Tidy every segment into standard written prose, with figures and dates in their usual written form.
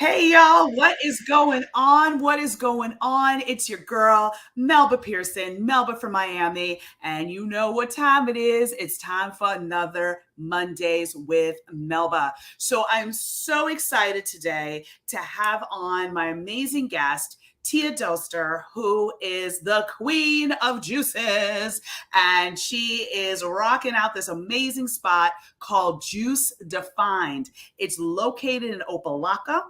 Hey y'all, what is going on? What is going on? It's your girl, Melba Pearson, Melba from Miami, and you know what time it is. It's time for another Mondays with Melba. So I'm so excited today to have on my amazing guest, Tia Doster, who is the queen of juices. And she is rocking out this amazing spot called Juice Defined. It's located in Opa Locka.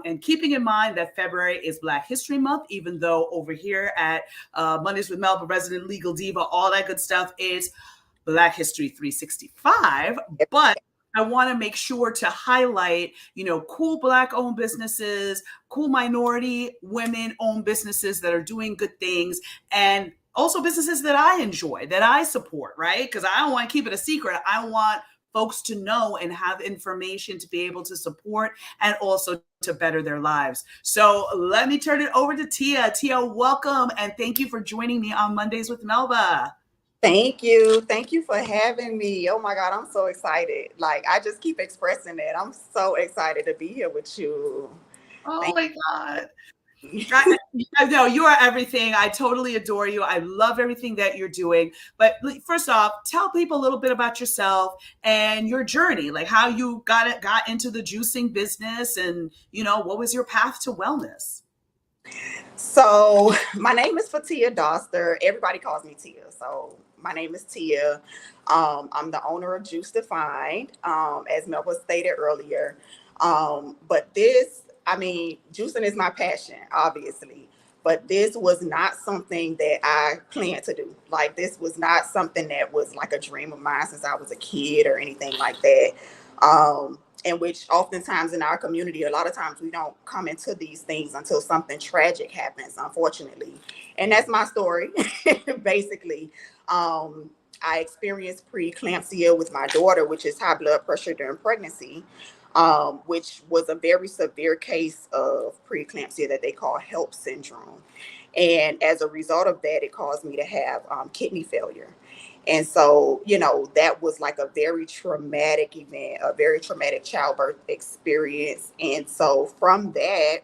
And keeping in mind that February is Black History Month, even though over here at Mondays with Melba, Resident Legal Diva, all that good stuff is Black History 365. But I want to make sure to highlight, cool Black owned businesses, cool minority women owned businesses that are doing good things, and also businesses that I enjoy, that I support, right? Because I don't want to keep it a secret. I want folks to know and have information to be able to support and also to better their lives. So let me turn it over to Tia. Tia, welcome and thank you for joining me on Mondays with Melba. Thank you. Thank you for having me. Oh my God, I'm so excited. Like, I just keep expressing that. I'm so excited to be here with you. Oh Thank my God. you. I know you are everything. I totally adore you. I love everything that you're doing. But first off, tell people a little bit about yourself and your journey, like how you got into the juicing business, and what was your path to wellness? So, my name is Fatia Doster. Everybody calls me Tia. So, my name is Tia. I'm the owner of Juice Defined, as Melba stated earlier. But juicing is my passion, obviously. But this was not something that I planned to do. Like, this was not something that was like a dream of mine since I was a kid or anything like that. In which oftentimes in our community, a lot of times we don't come into these things until something tragic happens, unfortunately. And that's my story, basically. I experienced preeclampsia with my daughter, which is high blood pressure during pregnancy, which was a very severe case of preeclampsia that they call HELP syndrome. And as a result of that, it caused me to have kidney failure. And so, that was like a very traumatic event, a very traumatic childbirth experience. And so from that,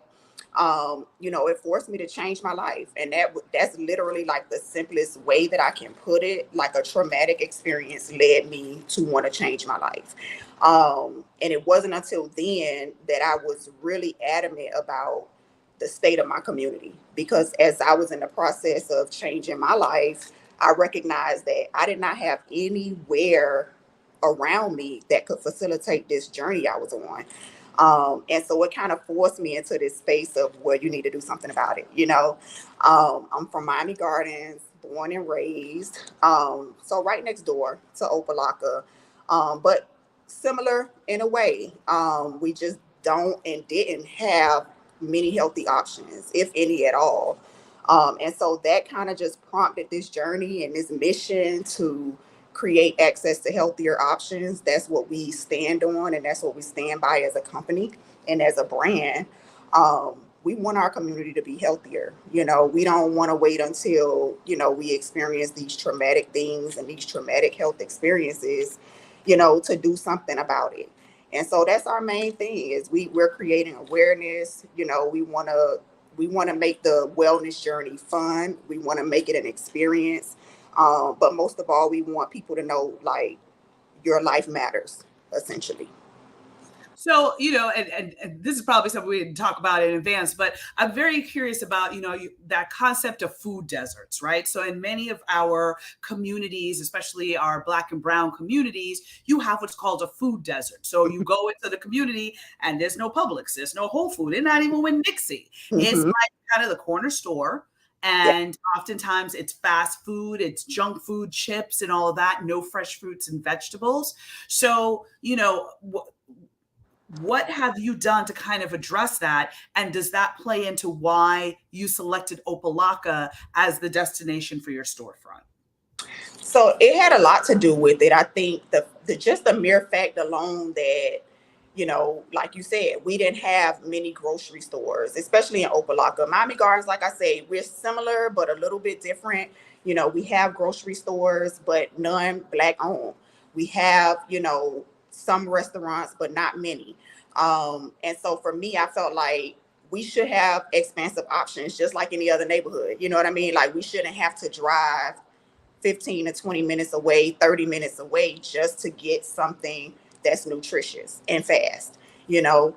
it forced me to change my life. And that's literally like the simplest way that I can put it. Like, a traumatic experience led me to want to change my life. And it wasn't until then that I was really adamant about the state of my community, because as I was in the process of changing my life, I recognized that I did not have anywhere around me that could facilitate this journey I was on. And so it kind of forced me into this space of where you need to do something about it. I'm from Miami Gardens, born and raised. So right next door to Opa Locka, but similar in a way. We just don't and didn't have many healthy options, if any at all. And so that kind of just prompted this journey and this mission to create access to healthier options. That's what we stand on, and that's what we stand by as a company and as a brand. We want our community to be healthier. We don't want to wait until, we experience these traumatic things and these traumatic health experiences, to do something about it. And so that's our main thing is we're creating awareness. We want to make the wellness journey fun. We want to make it an experience. But most of all, we want people to know, like, your life matters, essentially. So, and this is probably something we didn't talk about in advance, but I'm very curious about, that concept of food deserts, right? So in many of our communities, especially our Black and Brown communities, you have what's called a food desert. So you go into the community and there's no Publix, there's no Whole Food, and not even with Nixie. It's Hmm. like kind of the corner store. Yeah. And oftentimes it's fast food, it's junk food, chips, and all of that, no fresh fruits and vegetables. So, what have you done to kind of address that? And does that play into why you selected Opa Locka as the destination for your storefront? So it had a lot to do with it. I think the just the mere fact alone that, like you said, we didn't have many grocery stores, especially in Opalaka. Miami Gardens, like I say, we're similar but a little bit different. We have grocery stores, but none Black owned. We have, some restaurants, but not many. And so for me, I felt like we should have expansive options just like any other neighborhood. You know what I mean? Like we shouldn't have to drive 15 to 20 minutes away, 30 minutes away just to get something that's nutritious and fast, you know?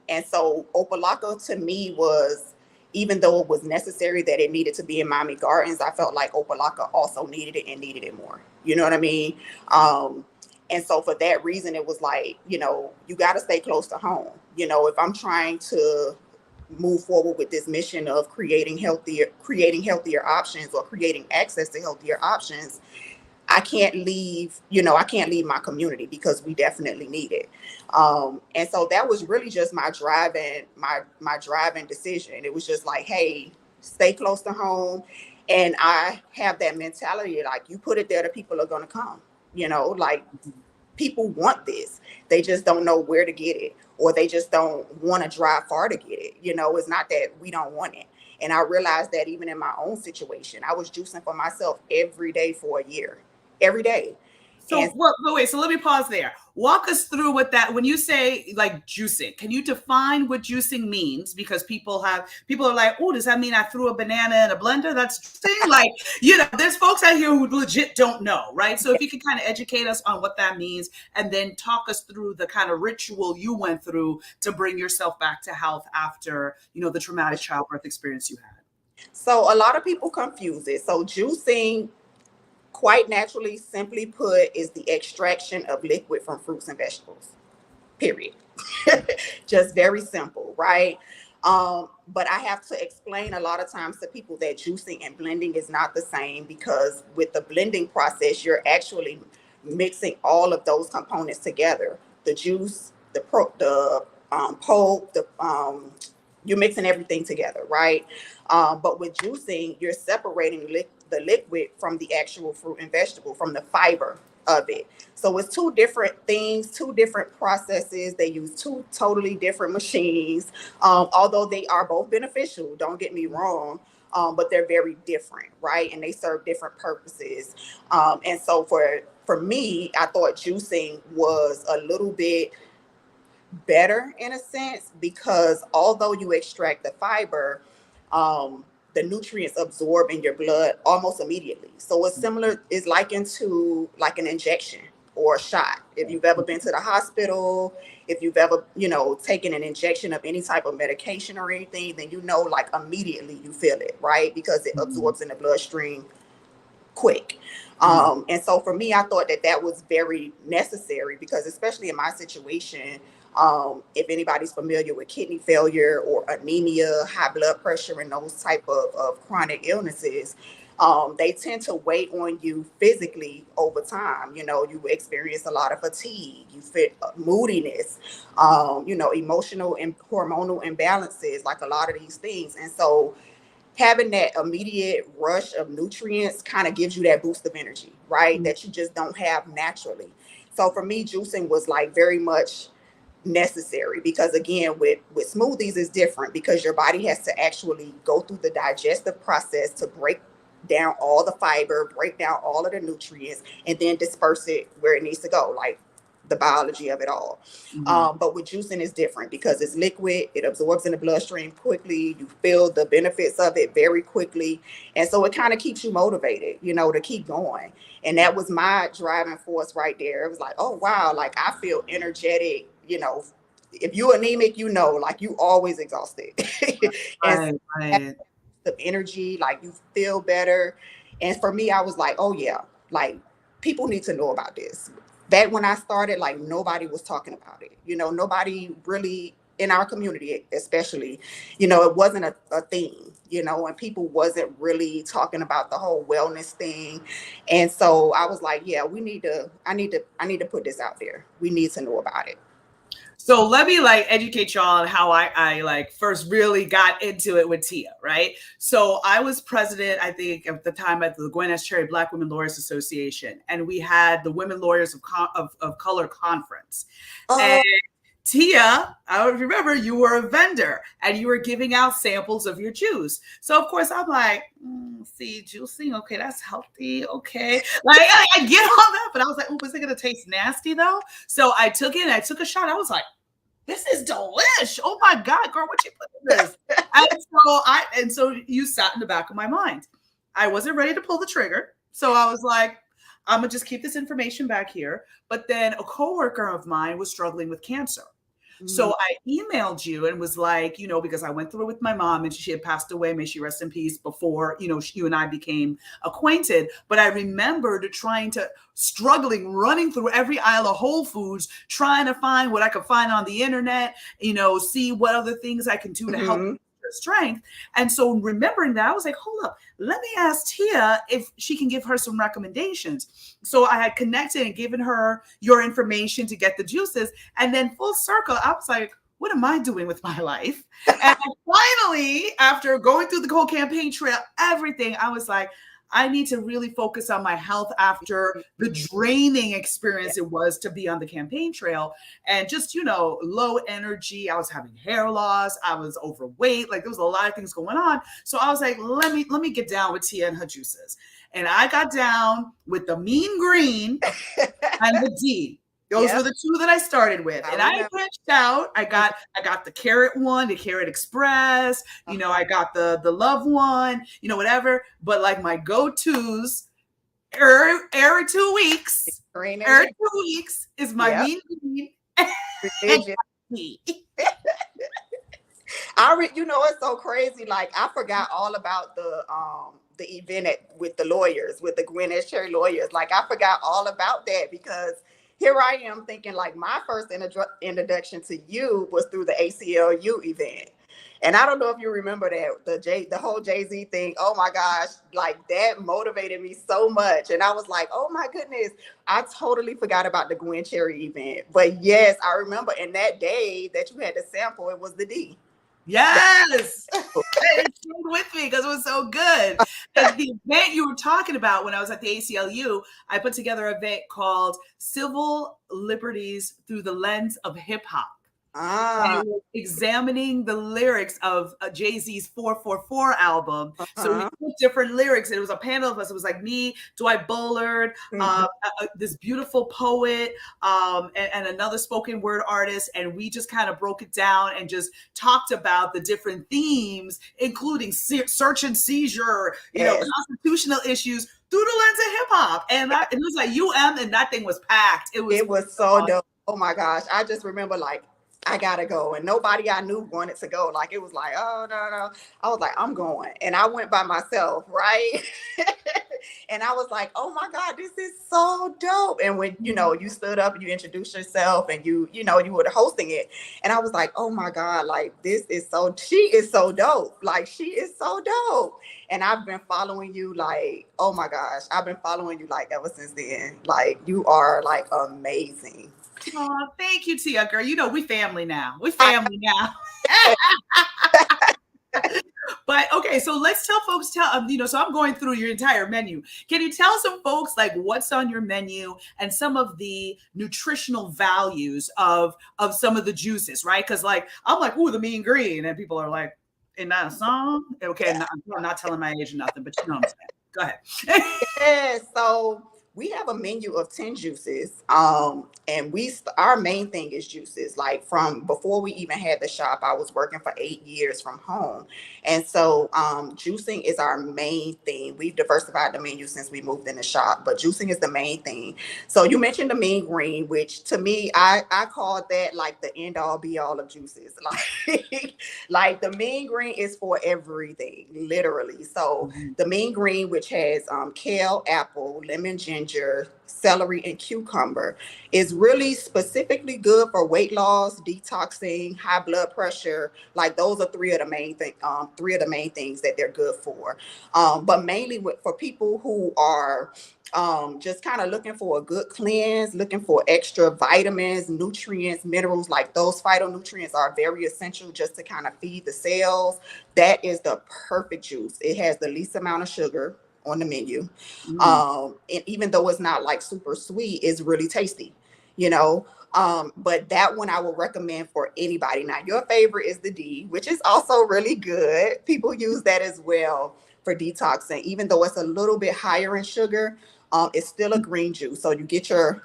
And so Opa Locka to me was, even though it was necessary that it needed to be in Miami Gardens, I felt like Opa Locka also needed it and needed it more. You know what I mean? And so for that reason, it was like, you got to stay close to home. If I'm trying to move forward with this mission of creating healthier options or creating access to healthier options, I can't leave my community because we definitely need it. And so that was really just my driving decision. It was just like, hey, stay close to home. And I have that mentality, like you put it there, the people are going to come, like people want this. They just don't know where to get it, or they just don't want to drive far to get it. It's not that we don't want it. And I realized that even in my own situation, I was juicing for myself every day for a year, every day. And So wait, so let me pause there. Walk us through what that, when you say like juicing, can you define what juicing means? Because people are like, oh, does that mean I threw a banana in a blender? That's juicing. Like, there's folks out here who legit don't know, right? So if you can kind of educate us on what that means and then talk us through the kind of ritual you went through to bring yourself back to health after, the traumatic childbirth experience you had. so a lot of people confuse it. So juicing, quite naturally, simply put, is the extraction of liquid from fruits and vegetables. Period. Just very simple, right? But I have to explain a lot of times to people that juicing and blending is not the same, because with the blending process, you're actually mixing all of those components together. The juice, the pulp, you're mixing everything together, right? But with juicing, you're separating the liquid from the actual fruit and vegetable, from the fiber of it. So it's two different things, two different processes. They use two totally different machines, although they are both beneficial. Don't get me wrong. But they're very different, right? And they serve different purposes. And so for me, I thought juicing was a little bit better in a sense, because although you extract the fiber, the nutrients absorb in your blood almost immediately. So it's similar, is likened to like an injection or a shot. If you've ever been to the hospital, if you've ever, taken an injection of any type of medication or anything, then like immediately you feel it, right? Because it absorbs in the bloodstream quick. And so for me, I thought that was very necessary, because especially in my situation, if anybody's familiar with kidney failure or anemia, high blood pressure, and those type of chronic illnesses, they tend to weigh on you physically over time. You experience a lot of fatigue, you feel moodiness, emotional and hormonal imbalances, like a lot of these things. And so having that immediate rush of nutrients kind of gives you that boost of energy, right? That you just don't have naturally. So for me, juicing was like very much necessary, because again, with smoothies is different, because your body has to actually go through the digestive process to break down all the fiber, break down all of the nutrients, and then disperse it where it needs to go, like the biology of it all. But with juicing is different, because it's liquid, it absorbs in the bloodstream quickly, you feel the benefits of it very quickly, and so it kind of keeps you motivated, to keep going. And that was my driving force right there. It was like, oh wow, like I feel energetic. If you're anemic, like you always exhausted. And so Right. the energy, like you feel better. And for me, I was like, oh yeah, like people need to know about this. Back when I started, like nobody was talking about it. Nobody really in our community, especially, it wasn't a thing, and people wasn't really talking about the whole wellness thing. And so I was like, yeah, I need to put this out there. We need to know about it. So let me like educate y'all on how I like first really got into it with Tia, right? So I was president, I think, at the time at the Gwen S. Cherry Black Women Lawyers Association, and we had the Women Lawyers of Color Conference. And Oh, Tia, I remember you were a vendor and you were giving out samples of your juice. So of course I'm like, see, juicing, okay, that's healthy, okay. Like I get all that, but I was like, oh, is it gonna taste nasty though? So I took it and I took a shot. I was like, this is delish. Oh my God, girl, what you put in this? And so you sat in the back of my mind. I wasn't ready to pull the trigger. So I was like, I'm gonna just keep this information back here. But then a coworker of mine was struggling with cancer. So I emailed you and was like, because I went through it with my mom and she had passed away, may she rest in peace, before, you and I became acquainted. But I remembered struggling, running through every aisle of Whole Foods, trying to find what I could find on the internet, see what other things I can do to help strength. And so remembering that, I was like, hold up, let me ask Tia if she can give her some recommendations. So I had connected and given her your information to get the juices. And then full circle, I was like, what am I doing with my life? And finally, after going through the whole campaign trail, everything, I was like, I need to really focus on my health after the draining experience it was to be on the campaign trail, and just, low energy. I was having hair loss. I was overweight. Like, there was a lot of things going on. So I was like, let me get down with Tia and her juices. And I got down with the mean green and the D. Those were the two that I started with. And I branched out. I got the carrot one, the Carrot Express, I got the love one, whatever. But like my go-tos every 2 weeks. Every 2 weeks is my mean green. It's so crazy. Like, I forgot all about the event with the lawyers, with the Gwyneth Cherry lawyers. Like, I forgot all about that, because here I am thinking, like, my first introduction to you was through the ACLU event. And I don't know if you remember that, the whole Jay-Z thing. Oh my gosh, like, that motivated me so much. And I was like, oh my goodness, I totally forgot about the Gwen Cherry event. But yes, I remember, and that day that you had to sample, it was the D. Yes. It stayed with me because it was so good. And the event you were talking about when I was at the ACLU, I put together an event called Civil Liberties Through the Lens of Hip Hop. And it was examining the lyrics of Jay-Z's 444 album. So we put different lyrics, and it was a panel of us. It was like me, Dwight Bullard, this beautiful poet, and another spoken word artist. And we just kind of broke it down and just talked about the different themes, including search and seizure, constitutional issues, through the lens of hip hop. And it was like and that thing was packed. It was so dope. Oh my gosh. I just remember, like, I gotta go, and nobody I knew wanted to go. Like, it was like, oh no. I was like, I'm going, and I went by myself, right? And I was like, oh my God, this is so dope. And when you stood up and you introduced yourself, and you were hosting it, and I was like, oh my God, like, she is so dope. Like, she is so dope. And I've been following you, like, oh my gosh, I've been following you, like, ever since then. Like, you are, like, amazing. Oh, thank you, Tia, girl. We family now. We family now. But okay, so let's tell folks, so I'm going through your entire menu. Can you tell some folks, like, what's on your menu and some of the nutritional values of some of the juices, right? Because, like, I'm like, ooh, the mean green, and people are like, isn't that a song? Okay, I'm not telling my age or nothing, but you know what I'm saying. Go ahead. Yeah, so we have a menu of 10 juices. And our main thing is juices. Like, from before we even had the shop, I was working for 8 years from home. And so juicing is our main thing. We've diversified the menu since we moved in the shop, but juicing is the main thing. So you mentioned the mean green, which to me, I call that like the end all be all of juices. Like the mean green is for everything, literally. So the mean green, which has kale, apple, lemon, ginger, celery, and cucumber, is really specifically good for weight loss, detoxing, high blood pressure. Like, those are three of the main things that they're good for. But mainly for people who are just kind of looking for a good cleanse, looking for extra vitamins, nutrients, minerals. Like, those phytonutrients are very essential just to kind of feed the cells. That is the perfect juice. It has the least amount of sugar on the menu. And even though it's not like super sweet, it's really tasty, but that one I will recommend for anybody. Now, your favorite is the D, which is also really good. People use that as well for detoxing, even though it's a little bit higher in sugar. It's still a green juice. So you get your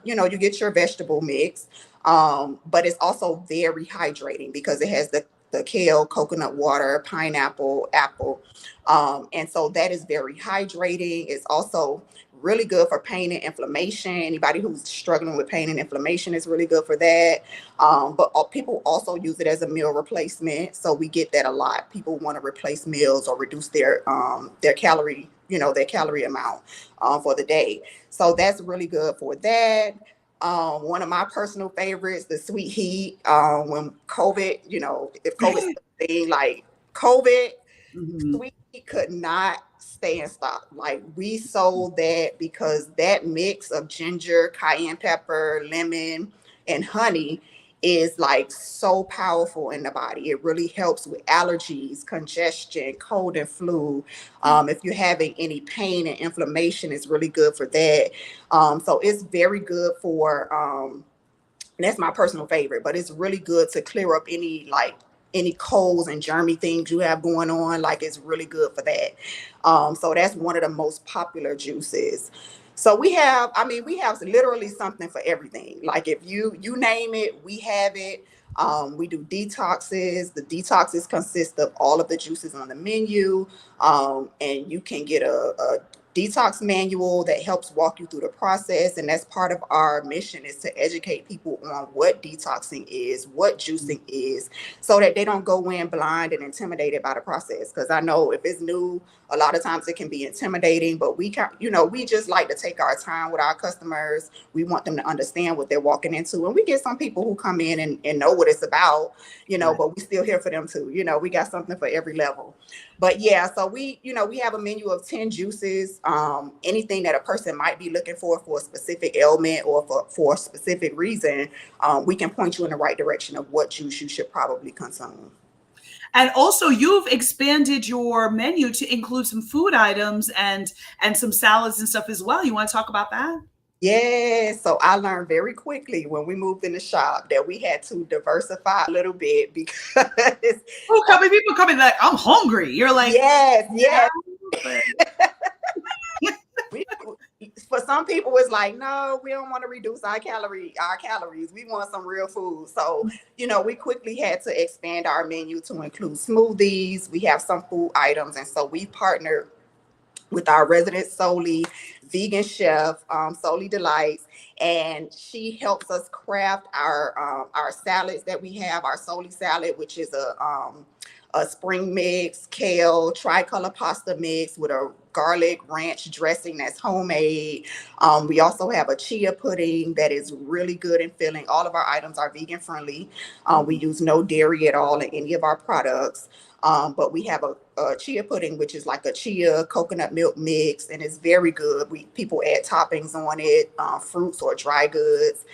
vegetable mix. But it's also very hydrating because it has the kale, coconut water, pineapple, apple. And so that is very hydrating. It's also really good for pain and inflammation. Anybody who's struggling with pain and inflammation is really good for that. But people also use it as a meal replacement. So we get that a lot. People want to replace meals or reduce their calorie, their calorie amount for the day. So that's really good for that. One of my personal favorites, the sweet heat. When COVID, if COVID's a thing, like COVID, Mhm. sweet heat could not stay in stock. Like we sold that because that mix of ginger, cayenne pepper, lemon, and honey is like so powerful in the body. It really helps with allergies, congestion, cold and flu. If you're having any pain and inflammation, it's really good for that. So it's very good for and that's my personal favorite, but it's really good to clear up any colds and germy things you have going on. Like it's really good for that. So that's one of the most popular juices. So we have literally something for everything. Like if you name it, we have it. We do detoxes. The detoxes consist of all of the juices on the menu, and you can get a detox manual that helps walk you through the process. And that's part of our mission, is to educate people on what detoxing is, what juicing is, so that they don't go in blind and intimidated by the process. Because I know if it's new, a lot of times it can be intimidating, but we just like to take our time with our customers. We want them to understand what they're walking into. And we get some people who come in and know what it's about, Right. but we still here for them too. We got something for every level. But yeah, so we have a menu of 10 juices, anything that a person might be looking for a specific ailment or for a specific reason. We can point you in the right direction of what juice you should probably consume. And also, you've expanded your menu to include some food items and some salads and stuff as well. You want to talk about that? Yeah, so I learned very quickly when we moved in the shop that we had to diversify a little bit because People coming like, I'm hungry. You're like, yes, yes. yeah, but We, for some people, it's like, no, we don't want to reduce our calories. We want some real food. So, we quickly had to expand our menu to include smoothies. We have some food items, and so we partnered with our resident Soli vegan chef, Soli Delights, and she helps us craft our salads that we have. Our Soli salad, which is a spring mix, kale, tricolor pasta mix with a garlic ranch dressing that's homemade. We also have a chia pudding that is really good and filling. All of our items are vegan friendly. We use no dairy at all in any of our products. But we have a chia pudding, which is like a chia coconut milk mix, and it's very good. People add toppings on it, fruits or dry goods.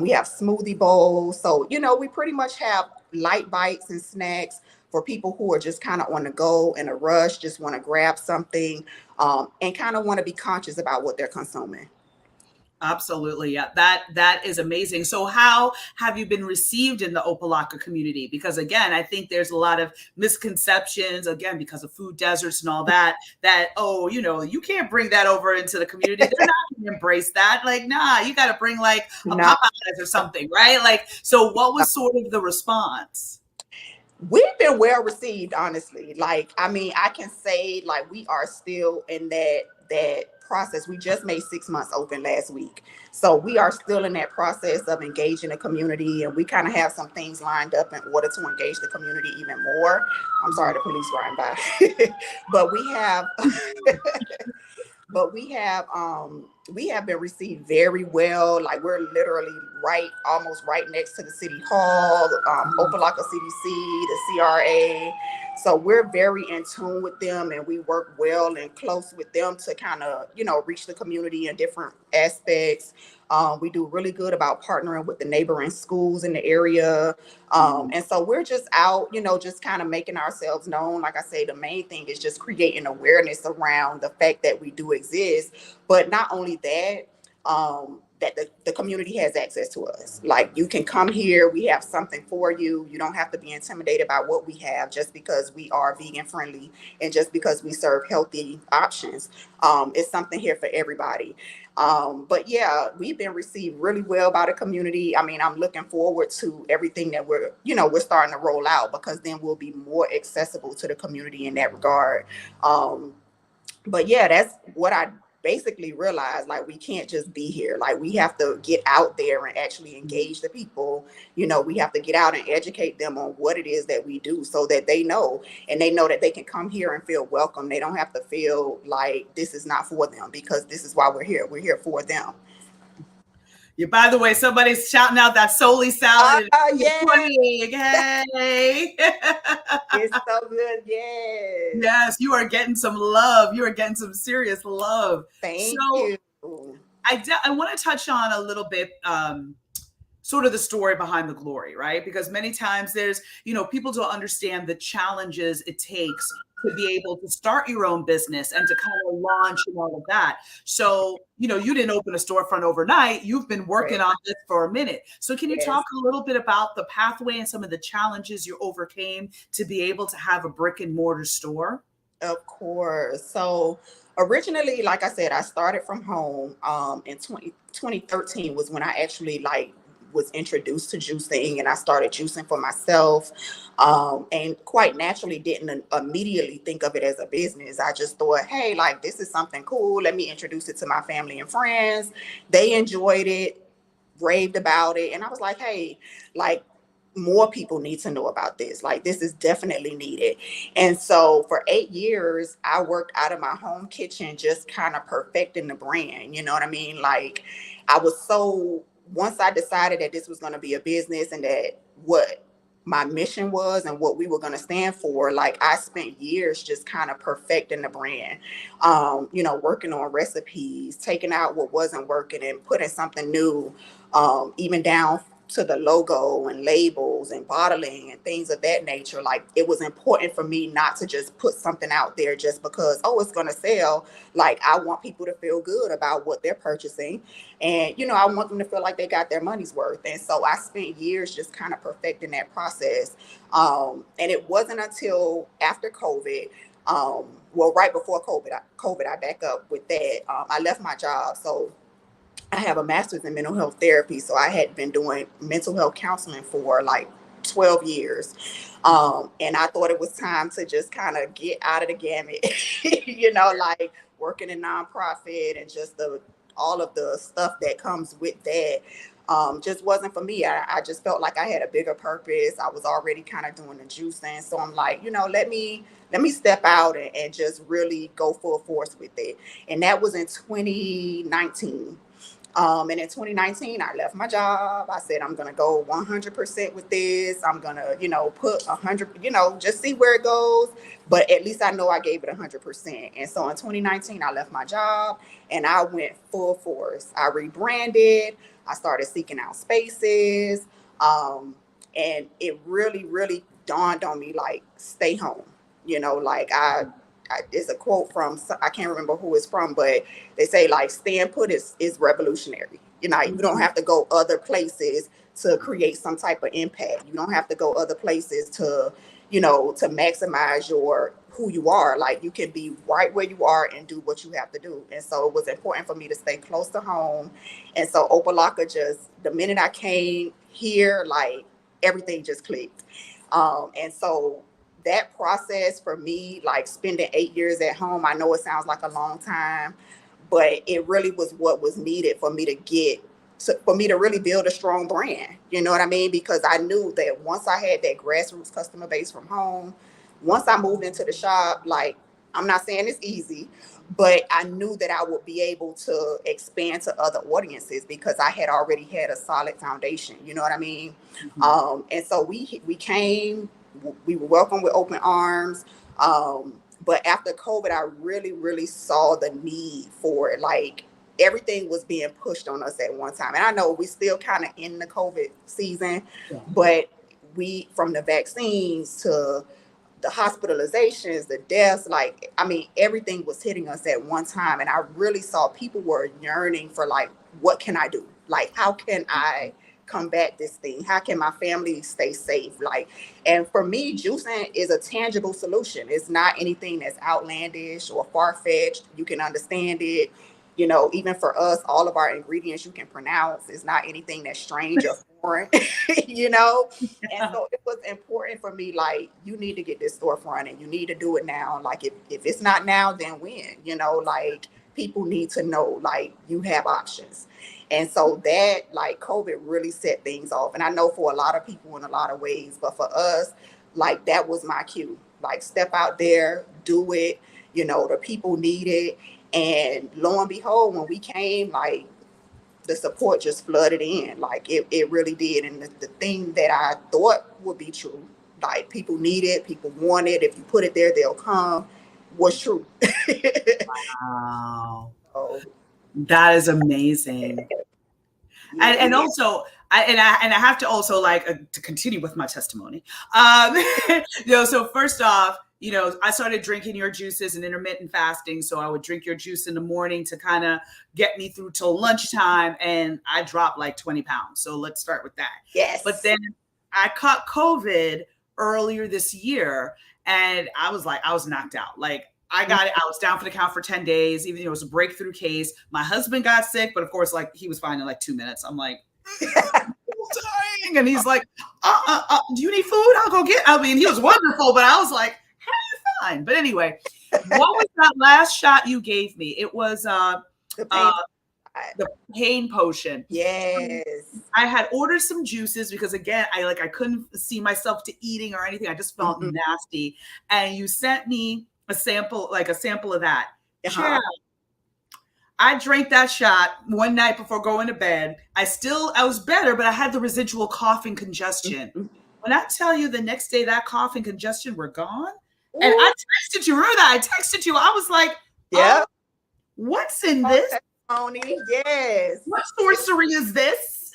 We have smoothie bowls. So, we pretty much have light bites and snacks for people who are just kind of on the go in a rush, just want to grab something, and kind of want to be conscious about what they're consuming. absolutely. Yeah, that is amazing. So how have you been received in the Opa Locka community? Because again, I think there's a lot of misconceptions, again, because of food deserts and all that, oh, you can't bring that over into the community. They're not going to embrace that. Like, nah, you got to bring like a No, Popeyes or something, right? Like, so what was sort of the response? we've been well received, honestly. Like, I mean, I can say like we are still in that process. We just made 6 months open last week. So we are still in that process of engaging the community, and we kind of have some things lined up in order to engage the community even more. I'm sorry, the police riding by. But we have been received very well. Like we're literally almost right next to the city hall, Mhm. Opa Locka CDC, the CRA. So we're very in tune with them, and we work well and close with them to kind of reach the community in different aspects. We do really good about partnering with the neighboring schools in the area. Mhm. And so we're just out, just kind of making ourselves known. Like I say, the main thing is just creating awareness around the fact that we do exist. But not only that, that the community has access to us. Like you can come here, we have something for you. You don't have to be intimidated by what we have just because we are vegan friendly and just because we serve healthy options. It's something here for everybody. But yeah, we've been received really well by the community. I mean, I'm looking forward to everything that we're starting to roll out, because then we'll be more accessible to the community in that regard. Um, but yeah, that's what I basically realized. Like, we can't just be here. Like, we have to get out there and actually engage the people. We have to get out and educate them on what it is that we do, so that they know, and they know that they can come here and feel welcome. They don't have to feel like this is not for them, because this is why we're here. We're here for them. Yeah, by the way, somebody's shouting out that Soli salad and Yeah, 20 egg. Hey. it's so good. Yes. Yes, you are getting some love. You are getting some serious love. Thank So you. I want to touch on a little bit sort of the story behind the glory, right? Because many times there's, people don't understand the challenges it takes to be able to start your own business and to kind of launch and all of that. So, you didn't open a storefront overnight. You've been working Right. on this for a minute. So can you talk Yes. a little bit about the pathway and some of the challenges you overcame to be able to have a brick and mortar store? Of course. So originally, like I said, I started from home. In 2013 was when I actually like was introduced to juicing, and I started juicing for myself. And quite naturally didn't immediately think of it as a business. I just thought, hey, like, this is something cool. Let me introduce it to my family and friends. They enjoyed it, raved about it. And I was like, hey, like, more people need to know about this. Like, this is definitely needed. And so for 8 years, I worked out of my home kitchen, just kind of perfecting the brand. You know what I mean? Like, I was so, once I decided that this was going to be a business, and that what my mission was and what we were going to stand for, like, I spent years just kind of perfecting the brand, working on recipes, taking out what wasn't working and putting something new, even down to the logo and labels and bottling and things of that nature. Like, it was important for me not to just put something out there just because, oh, it's going to sell. Like, I want people to feel good about what they're purchasing. And, I want them to feel like they got their money's worth. And so I spent years just kind of perfecting that process. And it wasn't until after COVID, well, right before I back up with that. I left my job. So I have a master's in mental health therapy. So I had been doing mental health counseling for like 12 years. And I thought it was time to just kind of get out of the gamut, like working in nonprofit and just all of the stuff that comes with that. Just wasn't for me. I just felt like I had a bigger purpose. I was already kind of doing the juicing. So I'm like, let me step out and just really go full force with it. And that was in 2019. And in 2019, I left my job. I said, I'm going to go 100% with this. I'm going to, put 100, just see where it goes. But at least I know I gave it 100%. And so in 2019, I left my job and I went full force. I rebranded. I started seeking out spaces. And it really, really dawned on me, like, stay home. Like, it's a quote from, I can't remember who it's from, but they say, like, staying put is revolutionary. You don't have to go other places to create some type of impact. You don't have to go other places to maximize your who you are. Like, you can be right where you are and do what you have to do. And so it was important for me to stay close to home. And so Opa Locka, just the minute I came here, like, everything just clicked. And so that process for me, like spending 8 years at home, I know it sounds like a long time, but it really was what was needed for me for me to really build a strong brand. You know what I mean? Because I knew that once I had that grassroots customer base from home, once I moved into the shop, like, I'm not saying it's easy, but I knew that I would be able to expand to other audiences because I had already had a solid foundation. You know what I mean? Mhm. And so we came, we were welcomed with open arms. But after COVID, I really, really saw the need for it. Like, everything was being pushed on us at one time. And I know we still kind of in the COVID season, Yeah. but from the vaccines to the hospitalizations, the deaths, like, I mean, everything was hitting us at one time. And I really saw people were yearning for, like, what can I do? Like, how can I combat this thing? How can my family stay safe? Like, and for me, juicing is a tangible solution. It's not anything that's outlandish or far-fetched. You can understand it. you know, even for us, all of our ingredients you can pronounce. It's not anything that's strange or foreign, you know. And so it was important for me, like, you need to get this storefront and you need to do it now. Like, if it's not now, then when? You know, like, people need to know, like, you have options. And so that, like, COVID really set things off. And I know for a lot of people in a lot of ways, but for us, like, that was my cue. Like, step out there, do it. You know, the people need it. And lo and behold, when we came, like, the support just flooded in. Like, it really did. And the thing that I thought would be true, like, people need it, people want it. If you put it there, they'll come, was true. Wow. So, That is amazing. yeah. And also I have to also like to continue with my testimony. You know, so first off, you know, I started drinking your juices and intermittent fasting. So I would drink your juice in the morning to kind of get me through till lunchtime. And I dropped like 20 pounds. So let's start with that. Yes. But then I caught COVID earlier this year and I was knocked out. Like I got it. I was down for the count for 10 days, even though it was a breakthrough case. My husband got sick, but of course, like he was fine in like 2 minutes. I'm like, dying. And he's like, do you need food? I'll go get. I mean, he was wonderful, but I was like, how are you fine? But anyway, what was that last shot you gave me? It was the pain potion. Yes. I had ordered some juices because again, I couldn't see myself to eating or anything. I just felt nasty. And you sent me a sample of that. Yeah. I drank that shot one night before going to bed. I was better, but I had the residual cough and congestion. When I tell you the next day that cough and congestion were gone, and I texted you, remember that? I texted you. I was like, yeah, what's in this? Tony, yes. What sorcery is this?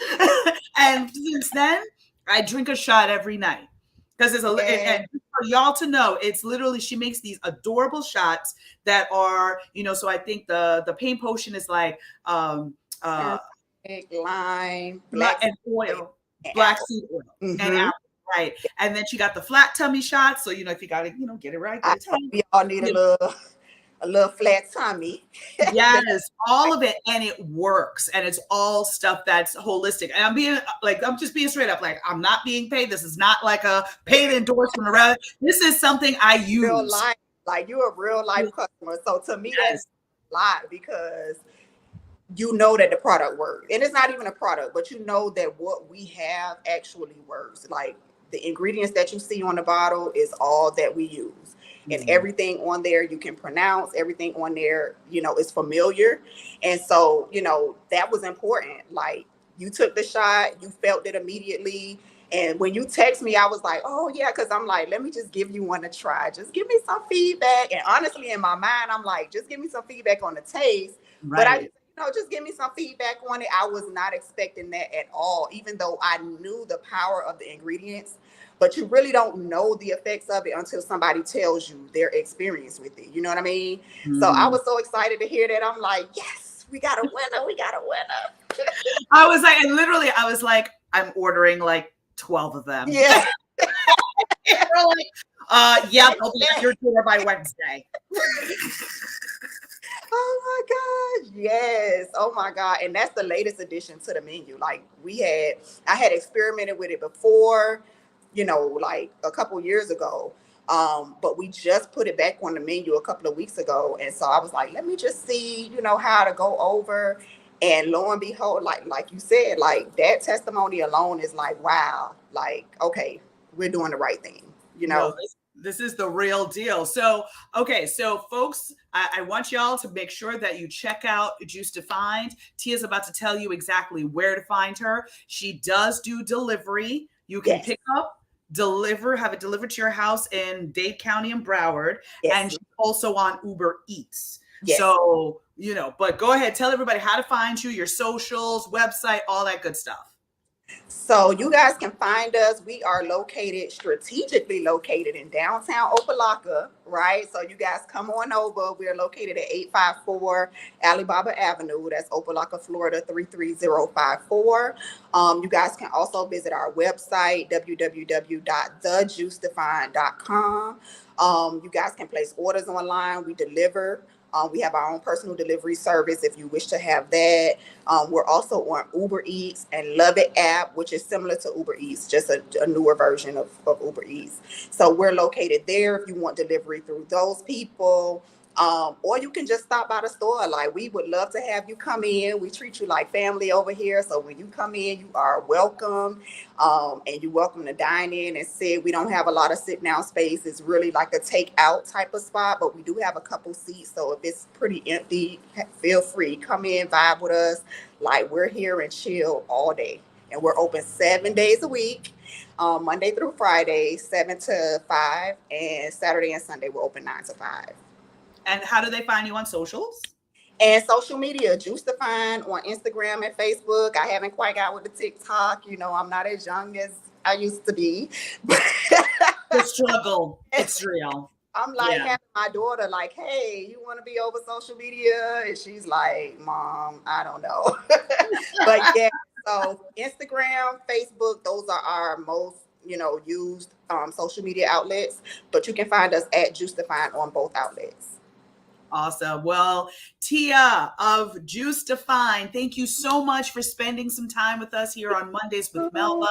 And since then, I drink a shot every night. Because and for y'all to know, it's literally, she makes these adorable shots that are, you know, so I think the pain potion is like lime, black and oil, black seed oil, and apple, right? And then she got the flat tummy shots. So, you know, if you got to, you know, get it right. We all need a little flat tummy. Yes, all of it, and it works, and it's all stuff that's holistic. And I'm just being straight up, like I'm not being paid. This is not like a paid endorsement around. This is something I use. Real life, like you're a real life customer. So to me, that's a lot because you know that the product works, and it's not even a product, but you know that what we have actually works. Like the ingredients that you see on the bottle is all that we use. And everything on there you can pronounce, everything on there, you know, is familiar. And so, you know, that was important. Like you took the shot, you felt it immediately. And when you text me, I was like, oh yeah, because I'm like, let me just give you one to try. Just give me some feedback. And honestly, in my mind, I'm like, just give me some feedback on the taste. Right. But just give me some feedback on it. I was not expecting that at all, even though I knew the power of the ingredients. But you really don't know the effects of it until somebody tells you their experience with it. You know what I mean? So I was so excited to hear that. I'm like, yes, we got a winner. We got a winner. I was like, I'm ordering like 12 of them. Yeah. Yeah, they'll be at your door by Wednesday. Oh my God. Yes. Oh my God. And that's the latest addition to the menu. Like I had experimented with it before, you know, like a couple years ago. But we just put it back on the menu a couple of weeks ago. And so I was like, let me just see, you know, how to go over. And lo and behold, like you said, like that testimony alone is like, wow, like, okay, we're doing the right thing, you know. No, this is the real deal. So, okay. So folks, I want y'all to make sure that you check out JuiceDefined. Tia's about to tell you exactly where to find her. She does do delivery. You can pick up, have it delivered to your house in Dade County and Broward. And she's also on Uber Eats. So, you know, but go ahead, tell everybody how to find you, your socials, website, all that good stuff. So you guys can find us. We are strategically located in downtown Opa Locka, right? So you guys come on over. We are located at 854 Alibaba Avenue. That's Opa Locka, Florida, 33054. You guys can also visit our website, www.thejuicedefined.com. You guys can place orders online. We deliver. We have our own personal delivery service if you wish to have that. We're also on Uber Eats and Love It app, which is similar to Uber Eats, just a newer version of Uber Eats. So we're located there if you want delivery through those people. Or you can just stop by the store. Like, we would love to have you come in. We treat you like family over here. So when you come in, you are welcome. And you're welcome to dine in and sit. We don't have a lot of sit down space. It's really like a take out type of spot, but we do have a couple seats. So if it's pretty empty, feel free. Come in, vibe with us. Like, we're here and chill all day. And we're open 7 days a week. Monday through Friday, 7 to 5, and Saturday and Sunday we're open 9 to 5. And how do they find you on socials? And social media, JuiceDefined on Instagram and Facebook. I haven't quite got with the TikTok. You know, I'm not as young as I used to be. The struggle, it's real. I'm like having my daughter like, hey, you want to be over social media? And she's like, Mom, I don't know. But yeah, so Instagram, Facebook, those are our most, used social media outlets. But you can find us at JuiceDefined on both outlets. Awesome. Well, Tia of JuiceDefined, thank you so much for spending some time with us here on Mondays with Melba.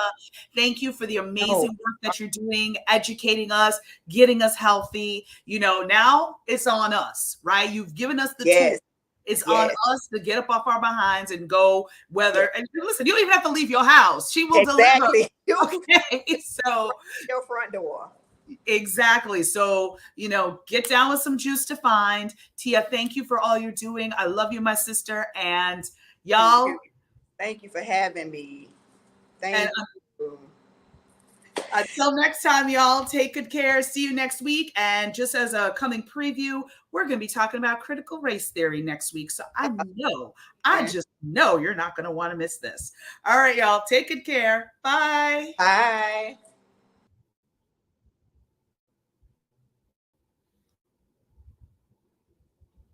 Thank you for the amazing work that you're doing, educating us, getting us healthy. Now it's on us, right? You've given us the tools. It's on us to get up off our behinds and go and listen, you don't even have to leave your house. She will deliver. Okay. So your front door. Exactly. So, get down with some JuiceDefined. Tia, thank you for all you're doing. I love you, my sister. And y'all. Thank you for having me. Thank you. Until next time, y'all, take good care. See you next week. And just as a coming preview, we're going to be talking about critical race theory next week. So I just know you're not going to want to miss this. All right, y'all, take good care. Bye. Bye.